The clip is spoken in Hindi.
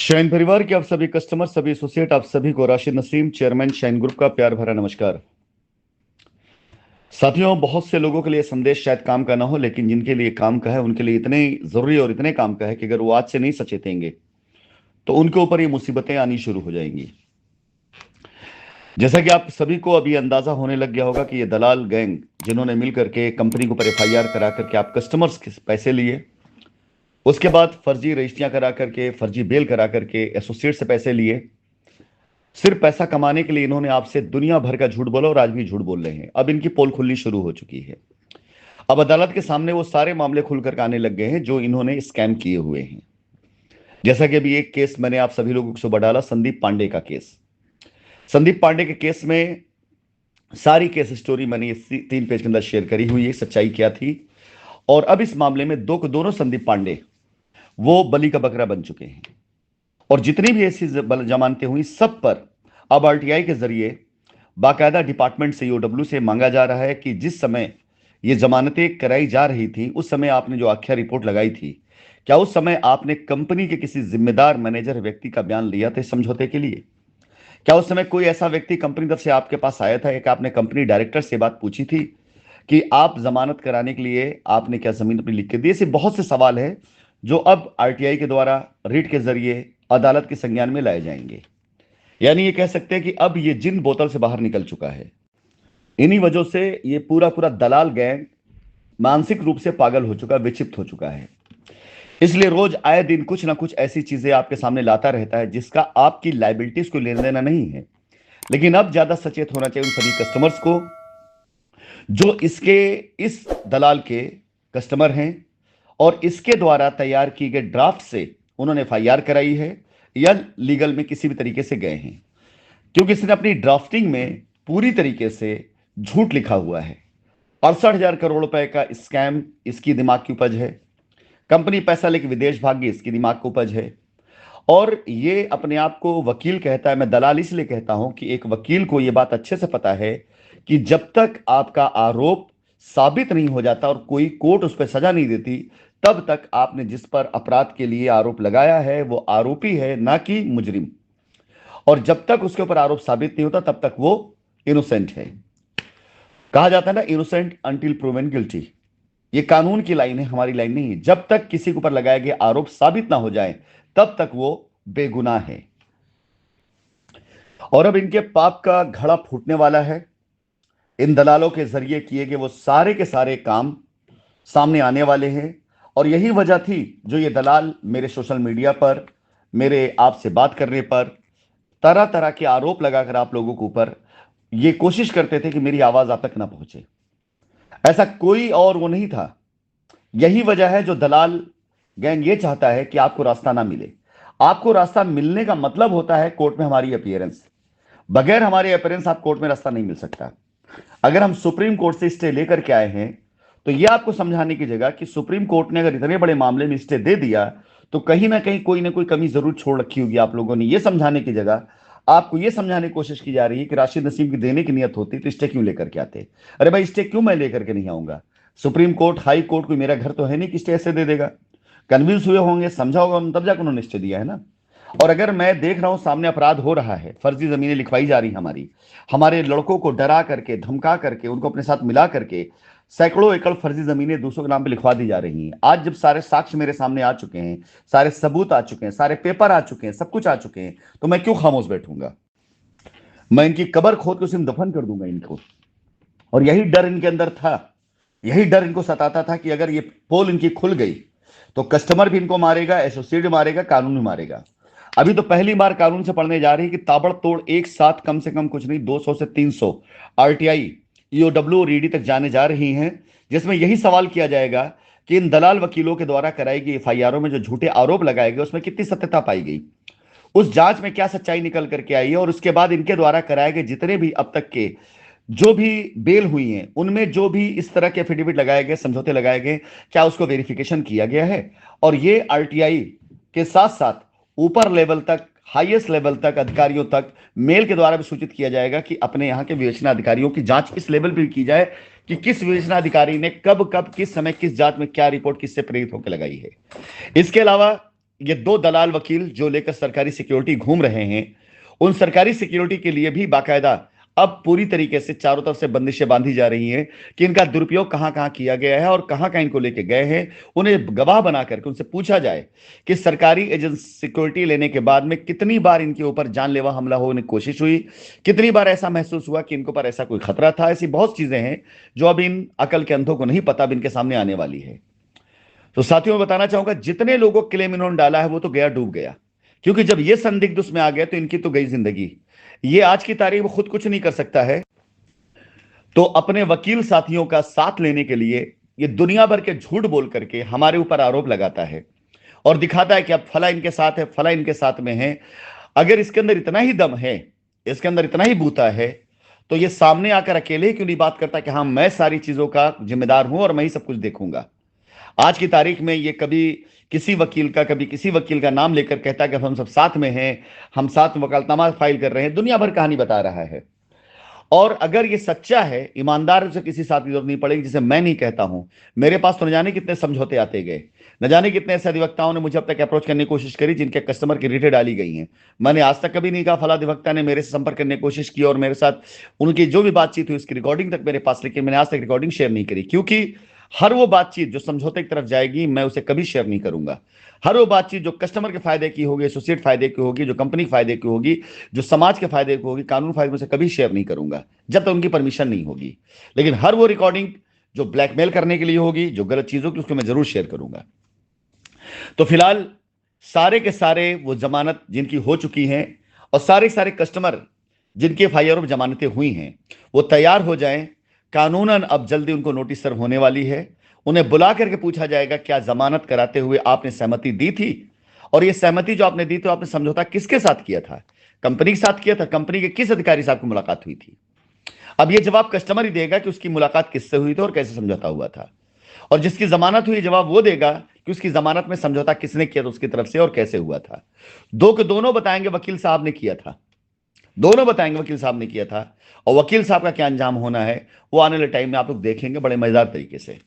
शाइन परिवार के आप सभी कस्टमर, सभी एसोसिएट, आप सभी को Rashid Naseem, chairman shine group का प्यार भरा नमस्कार। साथियों, बहुत से लोगों के लिए संदेश शायद काम का ना हो, लेकिन जिनके लिए काम का है उनके लिए इतने जरूरी और इतने काम का है कि अगर वो आज से नहीं सचेतेंगे तो उनके ऊपर ये मुसीबतें आनी शुरू हो जाएंगी। जैसा कि आप सभी को अभी अंदाजा होने लग गया होगा कि ये दलाल गैंग जिन्होंने मिल करके कंपनी के ऊपर एफआईआर करा करके आप कस्टमर्स के पैसे लिए, उसके बाद फर्जी रजिस्ट्रियां करा करके, फर्जी बेल करा करके एसोसिएट से पैसे लिए, सिर्फ पैसा कमाने के लिए इन्होंने आपसे दुनिया भर का झूठ बोला और आज भी झूठ बोल रहे हैं। अब इनकी पोल खुलनी शुरू हो चुकी है। अब अदालत के सामने वो सारे मामले खुलकर आने लग गए हैं जो इन्होंने स्कैम किए हुए हैं। जैसा कि अभी एक केस मैंने आप सभी लोगों को सुबह डाला, संदीप पांडे का केस। संदीप पांडे के केस में सारी केस स्टोरी मैंने इस 3 पेज के अंदर शेयर करी हुई है, सच्चाई क्या थी। और अब इस मामले में दोनों संदीप पांडे वो बलि का बकरा बन चुके हैं। और जितनी भी ऐसी जमानतें हुई सब पर अब आरटीआई के जरिए बाकायदा डिपार्टमेंट से, ईओडब्ल्यू से मांगा जा रहा है कि जिस समय ये जमानतें कराई जा रही थी उस समय आपने जो आख्या रिपोर्ट लगाई थी, क्या उस समय आपने कंपनी के किसी जिम्मेदार मैनेजर व्यक्ति का बयान लिया था समझौते के लिए? क्या उस समय कोई ऐसा व्यक्ति कंपनी तरफ से आपके पास आया था कि आपने कंपनी डायरेक्टर से बात पूछी थी कि आप जमानत कराने के लिए आपने क्या जमीन अपनी लिख के दी? ऐसे बहुत से सवाल है जो अब आरटीआई के द्वारा रीट के जरिए अदालत के संज्ञान में लाए जाएंगे। यानी ये कह सकते हैं कि अब ये जिन बोतल से बाहर निकल चुका है। इन्हीं वजह से ये पूरा पूरा दलाल गैंग मानसिक रूप से पागल हो चुका, विक्षिप्त हो चुका है। इसलिए रोज आए दिन कुछ ना कुछ ऐसी चीजें आपके सामने लाता रहता है जिसका आपकी लाइबिलिटीज को लेना देना नहीं है। लेकिन अब ज्यादा सचेत होना चाहिए उन सभी कस्टमर्स को जो इस दलाल के कस्टमर हैं और इसके द्वारा तैयार की गए ड्राफ्ट से उन्होंने एफआईआर कराई है या लीगल में किसी भी तरीके से गए हैं। क्योंकि इसने अपनी ड्राफ्टिंग में पूरी तरीके से झूठ लिखा हुआ है। 68,000 करोड़ रुपए का स्कैम इसकी दिमाग की उपज है। कंपनी पैसा लेके विदेश भाग गई, इसकी दिमाग की उपज है। और ये अपने आप को वकील कहता है। मैं दलाल इसलिए कहता हूं कि एक वकील को यह बात अच्छे से पता है कि जब तक आपका आरोप साबित नहीं हो जाता और कोई कोर्ट उस पर सजा नहीं देती, तब तक आपने जिस पर अपराध के लिए आरोप लगाया है वो आरोपी है, ना कि मुजरिम। और जब तक उसके ऊपर आरोप साबित नहीं होता तब तक वो इनोसेंट है। कहा जाता है ना, इनोसेंट अंटिल प्रूवन गिल्टी। ये कानून की लाइन है, हमारी लाइन नहीं है। जब तक किसी के ऊपर लगाए गए आरोप साबित ना हो जाए तब तक वो बेगुनाह है। और अब इनके पाप का घड़ा फूटने वाला है। इन दलालों के जरिए किए गए वो सारे के सारे काम सामने आने वाले हैं। और यही वजह थी जो ये दलाल मेरे सोशल मीडिया पर, मेरे आपसे बात करने पर तरह तरह के आरोप लगाकर आप लोगों के ऊपर ये कोशिश करते थे कि मेरी आवाज आप तक ना पहुंचे। ऐसा कोई और वो नहीं था। यही वजह है जो दलाल गैंग ये चाहता है कि आपको रास्ता ना मिले। आपको रास्ता मिलने का मतलब होता है कोर्ट में हमारी अपीयरेंस। बगैर हमारे अपीयरेंस आप कोर्ट में रास्ता नहीं मिल सकता। अगर हम सुप्रीम कोर्ट से स्टे लेकर के आए हैं तो यह आपको समझाने की जगह कि सुप्रीम कोर्ट ने अगर इतने बड़े मामले में स्टे दे दिया तो कहीं ना कहीं कोई ना कोई कमी जरूर छोड़ रखी होगी आप लोगों ने। यह समझाने की जगह आपको यह समझाने की कोशिश की जा रही है कि राशिद नसीम की देने की नियत होती तो स्टे क्यों लेकर के आते। अरे भाई, स्टे क्यों मैं लेकर के नहीं आऊंगा? सुप्रीम कोर्ट, हाई कोर्ट कोई मेरा घर तो है नहीं कि स्टे ऐसे दे देगा। कन्विंस हुए होंगे, समझा होगा, तब जाकर उन्होंने स्टे दिया है ना। और अगर मैं देख रहा हूं सामने अपराध हो रहा है, फर्जी जमीनें लिखवाई जा रही हमारी, हमारे लड़कों को डरा करके, धमका करके, उनको अपने साथ मिला करके सैकड़ों एकड़ फर्जी जमीनें दूसरों के नाम पे लिखवा दी जा रही हैं। आज जब सारे साक्ष्य मेरे सामने आ चुके हैं, सारे सबूत आ चुके हैं, सारे पेपर आ चुके हैं, सब कुछ आ चुके हैं, तो मैं क्यों खामोश बैठूंगा? मैं इनकी कब्र खोद के उसे दफन कर दूंगा इनको। और यही डर इनके अंदर था, यही डर इनको सताता था कि अगर ये पोल इनकी खुल गई तो कस्टमर भी इनको मारेगा, एसोसिएट भी मारेगा, कानून भी मारेगा। अभी तो पहली बार कानून से पढ़ने जा रही है कि ताबड़तोड़ एक साथ कम से कम कुछ नहीं 200 से 300 आरटीआई, ईओडब्ल्यू और ईडी तक जाने जा रही हैं, जिसमें यही सवाल किया जाएगा कि इन दलाल वकीलों के द्वारा कराई गई एफआईआरों में जो झूठे आरोप लगाए गए उसमें कितनी सत्यता पाई गई, उस जांच में क्या सच्चाई निकल करके आई है। और उसके बाद इनके द्वारा कराए गए जितने भी अब तक के जो भी बेल हुई हैं उनमें जो भी इस तरह के एफिडेविट लगाए गए, समझौते लगाए गए, क्या उसको वेरिफिकेशन किया गया है। और ये आरटीआई के साथ साथ ऊपर लेवल तक, हाईएस्ट लेवल तक, अधिकारियों तक मेल के द्वारा भी सूचित किया जाएगा कि अपने यहां के विवेचना अधिकारियों की जांच इस लेवल पर की जाए कि किस विवेचना अधिकारी ने कब कब किस समय किस जांच में क्या रिपोर्ट किससे प्रेरित होकर लगाई है। इसके अलावा ये दो दलाल वकील जो लेकर सरकारी सिक्योरिटी घूम रहे हैं, उन सरकारी सिक्योरिटी के लिए भी बाकायदा अब पूरी तरीके से चारों तरफ से बंदिशें बांधी जा रही हैं कि इनका दुरुपयोग कहां कहां किया गया है और कहां कहां इनको लेके गए हैं। उन्हें गवाह बना करके उनसे पूछा जाए कि सरकारी एजेंसी सिक्योरिटी लेने के बाद में कितनी बार इनके ऊपर जानलेवा हमला होने की कोशिश हुई, कितनी बार ऐसा महसूस हुआ कि इनके ऊपर ऐसा कोई खतरा था। ऐसी बहुत चीजें हैं जो अब इन अकल के अंधों को नहीं पता, अब इनके सामने आने वाली है। तो साथियों, मैं बताना चाहूंगा, जितने लोगों को क्लेम इन्होंने डाला है वो तो गया डूब गया, क्योंकि जब ये संदिग्ध उसमें आ गया तो इनकी तो गई जिंदगी। ये आज की तारीख में खुद कुछ नहीं कर सकता है, तो अपने वकील साथियों का साथ लेने के लिए ये दुनिया भर के झूठ बोल करके हमारे ऊपर आरोप लगाता है और दिखाता है कि अब फला इनके साथ है, फला इनके साथ में है। अगर इसके अंदर इतना ही दम है, इसके अंदर इतना ही बूता है, तो ये सामने आकर अकेले ही क्यों नहीं बात करता कि हाँ, मैं सारी चीजों का जिम्मेदार हूं और मैं ही सब कुछ देखूंगा। आज की तारीख में ये कभी किसी वकील का, कभी किसी वकील का नाम लेकर कहता है कि हम सब साथ में हैं, हम साथ में वकालतनामा फाइल कर रहे हैं, दुनिया भर कहानी बता रहा है। और अगर ये सच्चा है, ईमानदार से किसी साथ की जरूरत नहीं पड़ेगी, जिसे मैं नहीं कहता हूं। मेरे पास तो न जाने कितने समझौते आते गए, न जाने कितने ऐसे अधिवक्ताओं ने मुझे अब तक अप्रोच करने की कोशिश करी जिनके कस्टमर की रिटें डाली गई हैं। मैंने आज तक कभी नहीं कहा फला अधिवक्ता ने मेरे से संपर्क करने की कोशिश की और मेरे साथ उनकी जो भी बातचीत हुई उसकी रिकॉर्डिंग तक मेरे पास, लेकिन मैंने आज तक रिकॉर्डिंग शेयर नहीं करी, क्योंकि हर वो बातचीत जो समझौते की तरफ जाएगी मैं उसे कभी शेयर नहीं करूंगा। हर वो बातचीत जो कस्टमर के फायदे की होगी, एसोसिएट फायदे की होगी, जो कंपनी के फायदे की होगी, जो समाज के फायदे की होगी, कानून फायदे में से कभी शेयर नहीं करूंगा जब तक उनकी परमिशन नहीं होगी। लेकिन हर वो रिकॉर्डिंग जो ब्लैकमेल करने के लिए होगी, जो गलत चीजों की, उसको मैं जरूर शेयर करूंगा। तो फिलहाल सारे के सारे वो जमानत जिनकी हो चुकी हैं और सारे सारे कस्टमर जिनके एफआईआर में जमानतें हुई हैं, वो तैयार हो जाएं। कानूनन अब जल्दी उनको नोटिस सर्व होने वाली है। उन्हें बुला करके पूछा जाएगा क्या जमानत कराते हुए आपने सहमति दी थी, और ये सहमति जो आपने दी तो आपने समझौता किसके साथ किया था? कंपनी के साथ किया था? कंपनी के किस अधिकारी से आपकी मुलाकात हुई थी? अब ये जवाब कस्टमर ही देगा कि उसकी मुलाकात किससे हुई थी और कैसे समझौता हुआ था। और जिसकी जमानत हुई, जवाब वो देगा कि उसकी जमानत में समझौता किसने किया था उसकी तरफ से और कैसे हुआ था। दो के दोनों बताएंगे वकील साहब ने किया था, दोनों बताएंगे वकील साहब ने किया था। और वकील साहब का क्या अंजाम होना है वो आने वाले टाइम में आप लोग देखेंगे बड़े मजेदार तरीके से।